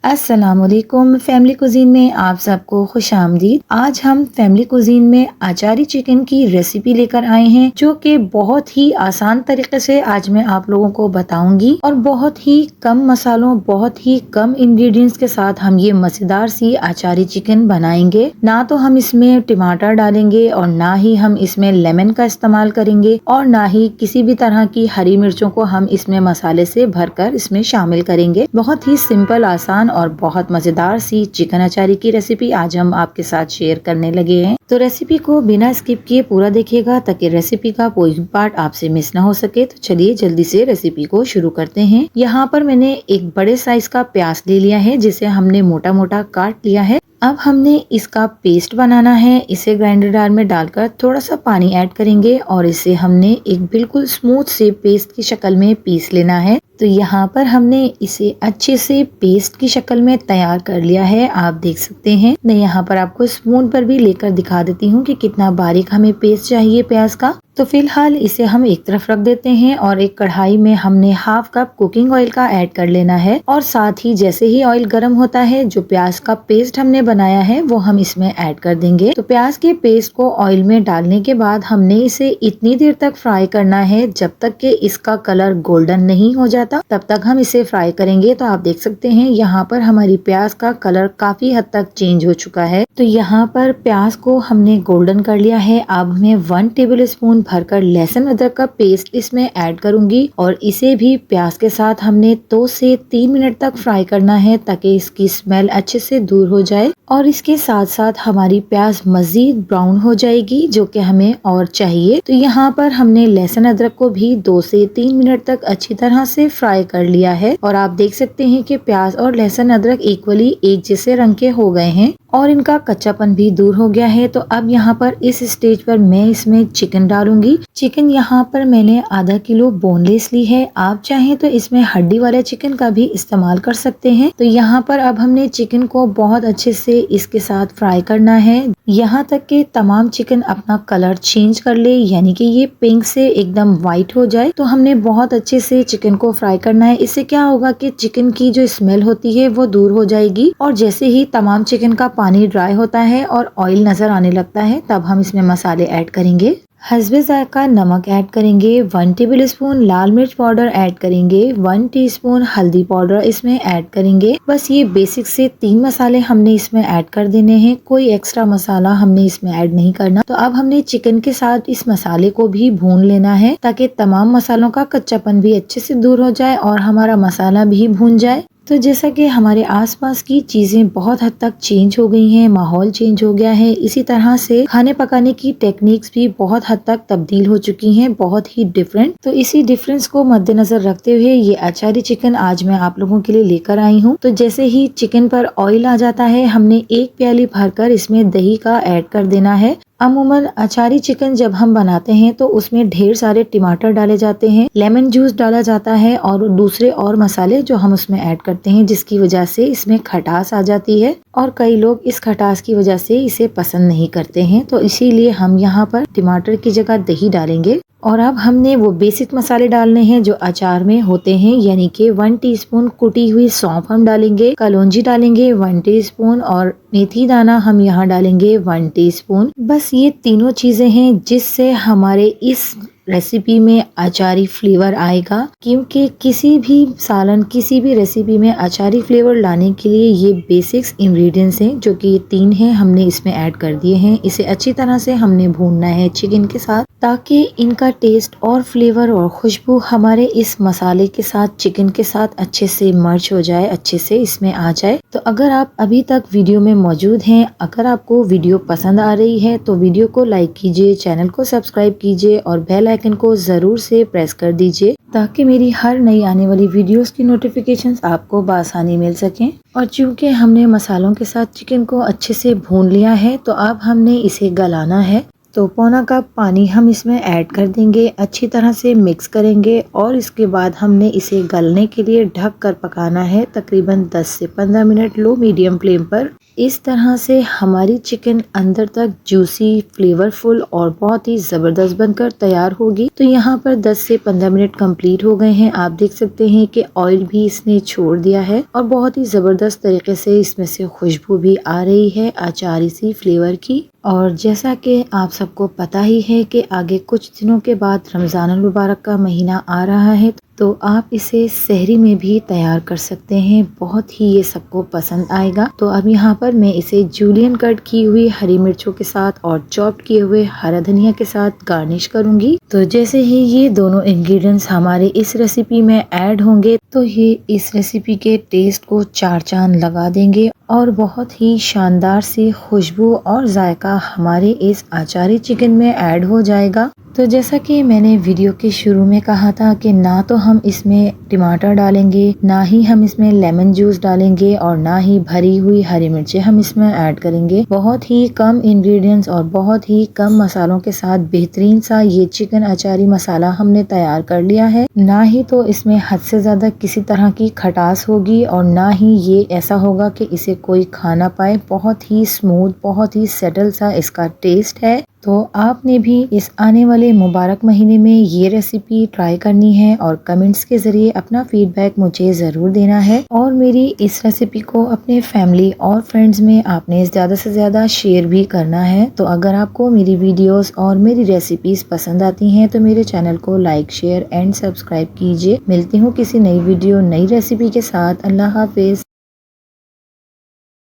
अस्सलामुअलैकुम। Family cuisine में आप सबको खुशामदीद। आज हम फैमिली कुजीन में अचारी चिकन की रेसिपी लेकर आए हैं, जो कि बहुत ही आसान तरीके से आज मैं आप लोगों को बताऊंगी और बहुत ही कम मसालों, बहुत ही कम इंग्रेडिएंट्स के साथ हम ये मजेदार सी अचारी चिकन बनाएंगे। ना तो हम इसमें टमाटर डालेंगे और ना ही हम इसमें लेमन का इस्तेमाल करेंगे और ना ही किसी भी तरह की हरी मिर्चों को हम इसमें मसाले से भरकर इसमें शामिल करेंगे। बहुत ही सिंपल, आसान और बहुत मजेदार सी चिकन अचारी की रेसिपी आज हम आपके साथ शेयर करने लगे हैं। तो रेसिपी को बिना स्किप किए पूरा देखिएगा ताकि रेसिपी का कोई भी पार्ट आपसे मिस ना हो सके। तो चलिए जल्दी से रेसिपी को शुरू करते हैं। यहाँ पर मैंने एक बड़े साइज का प्याज ले लिया है, जिसे हमने मोटा मोटा काट लिया है। अब हमने इसका पेस्ट बनाना है। इसे ग्राइंडर जार में डालकर थोड़ा सा पानी ऐड करेंगे और इसे हमने एक बिल्कुल स्मूथ से पेस्ट की शक्ल में पीस लेना है। तो यहाँ पर हमने इसे अच्छे से पेस्ट की शक्ल में तैयार कर लिया है। आप देख सकते हैं। मैं यहाँ पर आपको स्पून पर भी लेकर दिखा देती हूँ कि कितना बारीक हमें पेस्ट चाहिए प्याज का। तो फिलहाल इसे हम एक तरफ रख देते हैं और एक कढ़ाई में हमने हाफ कप कुकिंग ऑयल का ऐड कर लेना है और साथ ही जैसे ही ऑयल गर्म होता है, जो प्याज का पेस्ट हमने बनाया है वो हम इसमें ऐड कर देंगे। तो प्याज के पेस्ट को ऑयल में डालने के बाद हमने इसे इतनी देर तक फ्राई करना है जब तक कि इसका कलर गोल्डन नहीं हो जाता, तब तक हम इसे फ्राई करेंगे। तो आप देख सकते हैं यहाँ पर हमारी प्याज का कलर काफी हद तक चेंज हो चुका है। तो यहाँ पर प्याज को हमने गोल्डन कर लिया है। अब मैं 1 टेबल स्पून भरकर लहसुन अदरक का पेस्ट इसमें ऐड करूंगी और इसे भी प्याज के साथ हमने 2 से 3 मिनट तक फ्राई करना है ताकि इसकी स्मेल अच्छे से दूर हो जाए और इसके साथ साथ हमारी प्याज मजीद ब्राउन हो जाएगी, जो कि हमें और चाहिए। तो यहाँ पर हमने लहसुन अदरक को भी 2 से 3 मिनट तक अच्छी तरह से फ्राई कर लिया है और आप देख सकते हैं कि प्याज और लहसुन अदरक इक्वली एक जैसे रंग के हो गए हैं और इनका कच्चापन भी दूर हो गया है। तो अब यहाँ पर इस स्टेज पर मैं इसमें चिकन डालूंगी। चिकन यहाँ पर मैंने आधा किलो बोनलेस ली है। आप चाहें तो इसमें हड्डी वाले चिकन का भी इस्तेमाल कर सकते हैं। तो यहाँ पर अब हमने चिकन को बहुत अच्छे से इसके साथ फ्राई करना है, यहाँ तक कि तमाम चिकन अपना कलर चेंज कर ले, यानी कि ये पिंक से एकदम व्हाइट हो जाए। तो हमने बहुत अच्छे से चिकन को फ्राई करना है। इससे क्या होगा कि चिकन की जो स्मेल होती है वो दूर हो जाएगी और जैसे ही तमाम चिकन का पानी ड्राई होता है और ऑयल नजर आने लगता है, तब हम इसमें मसाले ऐड करेंगे। हस्बे जायका नमक ऐड करेंगे, 1 टेबल स्पून लाल मिर्च पाउडर ऐड करेंगे, 1 टीस्पून हल्दी पाउडर इसमें ऐड करेंगे। बस ये बेसिक से 3 मसाले हमने इसमें ऐड कर देने हैं। कोई एक्स्ट्रा मसाला हमने इसमें ऐड नहीं करना। तो अब हमने चिकन के साथ इस मसाले को भी भून लेना है ताकि तमाम मसालों का कच्चापन भी अच्छे से दूर हो जाए और हमारा मसाला भी भून जाए। तो जैसा कि हमारे आसपास की चीजें बहुत हद तक चेंज हो गई हैं, माहौल चेंज हो गया है, इसी तरह से खाने पकाने की टेक्निक्स भी बहुत हद तक तब्दील हो चुकी हैं, बहुत ही डिफरेंट। तो इसी डिफरेंस को मद्देनजर रखते हुए ये अचारी चिकन आज मैं आप लोगों के लिए लेकर आई हूँ। तो जैसे ही चिकन पर ऑयल आ जाता है, हमने 1 प्याली भरकर इसमें दही का ऐड कर देना है। अमूमन अचारी चिकन जब हम बनाते हैं तो उसमें ढेर सारे टमाटर डाले जाते हैं, लेमन जूस डाला जाता है और दूसरे और मसाले जो हम उसमें ऐड करते हैं, जिसकी वजह से इसमें खटास आ जाती है और कई लोग इस खटास की वजह से इसे पसंद नहीं करते हैं। तो इसीलिए हम यहाँ पर टमाटर की जगह दही डालेंगे। और अब हमने वो बेसिक मसाले डालने हैं जो अचार में होते हैं, यानी कि 1 टीस्पून कुटी हुई सौंफ हम डालेंगे, कलौंजी डालेंगे 1 टीस्पून और मेथी दाना हम यहाँ डालेंगे 1 टीस्पून। बस ये तीनों चीजें हैं जिससे हमारे इस रेसिपी में अचारी फ्लेवर आएगा, क्योंकि किसी भी सालन, किसी भी रेसिपी में अचारी फ्लेवर लाने के लिए ये बेसिक्स इंग्रेडिएंट्स हैं, जो कि ये 3 हैं, हमने इसमें ऐड कर दिए हैं। इसे अच्छी तरह से हमने भूनना है चिकन के साथ ताकि इनका टेस्ट और फ्लेवर और खुशबू हमारे इस मसाले के साथ, चिकन के साथ अच्छे से मर्ज हो जाए, अच्छे से इसमें आ जाए। तो अगर आप अभी तक वीडियो में मौजूद हैं, अगर आपको वीडियो पसंद आ रही है तो वीडियो को लाइक कीजिए, चैनल को सब्सक्राइब कीजिए और बेल आइकन को जरूर से प्रेस कर दीजिए ताकि मेरी हर नई आने वाली वीडियोस की नोटिफिकेशंस आपको बआसानी मिल सकें। और चूंकि हमने मसालों के साथ चिकन को अच्छे से भून लिया है, तो अब हमने इसे गलाना है। तो पौना कप पानी हम इसमें ऐड कर देंगे, अच्छी तरह से मिक्स करेंगे और इसके बाद हमने इसे गलने के लिए ढक कर पकाना है तकरीबन 10 से 15 मिनट लो मीडियम फ्लेम पर। इस तरह से हमारी चिकन अंदर तक जूसी, फ्लेवरफुल और बहुत ही ज़बरदस्त बनकर तैयार होगी। तो यहाँ पर 10 से 15 मिनट कंप्लीट हो गए हैं। आप देख सकते हैं कि ऑयल भी इसने छोड़ दिया है और बहुत ही ज़बरदस्त तरीके से इसमें से खुशबू भी आ रही है अचारी सी फ्लेवर की। और जैसा कि आप सबको पता ही है कि आगे कुछ दिनों के बाद रमज़ान अल मुबारक का महीना आ रहा है, तो आप इसे सहरी में भी तैयार कर सकते हैं। बहुत ही ये सबको पसंद आएगा। तो अब यहाँ पर मैं इसे जूलियन कट की हुई हरी मिर्चों के साथ और चॉप किए हुए हरा धनिया के साथ गार्निश करूंगी। तो जैसे ही ये दोनों इंग्रेडिएंट्स हमारे इस रेसिपी में ऐड होंगे तो ये इस रेसिपी के टेस्ट को चार चांद लगा देंगे और बहुत ही शानदार सी खुशबू और जायका हमारे इस अचारी चिकन में ऐड हो जाएगा। तो जैसा कि मैंने वीडियो के शुरू में कहा था कि ना तो हम इसमें टमाटर डालेंगे, ना ही हम इसमें लेमन जूस डालेंगे और ना ही भरी हुई हरी मिर्चें हम इसमें ऐड करेंगे। बहुत ही कम इंग्रेडिएंट्स और बहुत ही कम मसालों के साथ बेहतरीन सा ये चिकन अचारी मसाला हमने तैयार कर लिया है। ना ही तो इसमें हद से ज्यादा किसी तरह की खटास होगी और ना ही ये ऐसा होगा कि इसे कोई खा ना पाए। बहुत ही स्मूथ, बहुत ही सेटल सा इसका टेस्ट है। तो आपने भी इस आने वाले मुबारक महीने में ये रेसिपी ट्राई करनी है और कमेंट्स के ज़रिए अपना फीडबैक मुझे ज़रूर देना है। और मेरी इस रेसिपी को अपने फैमिली और फ्रेंड्स में आपने ज़्यादा से ज़्यादा शेयर भी करना है। तो अगर आपको मेरी वीडियोस और मेरी रेसिपीज़ पसंद आती हैं तो मेरे चैनल को लाइक, शेयर एंड सब्सक्राइब कीजिए। मिलती हूँ किसी नई वीडियो, नई रेसिपी के साथ। अल्लाह हाफिज़।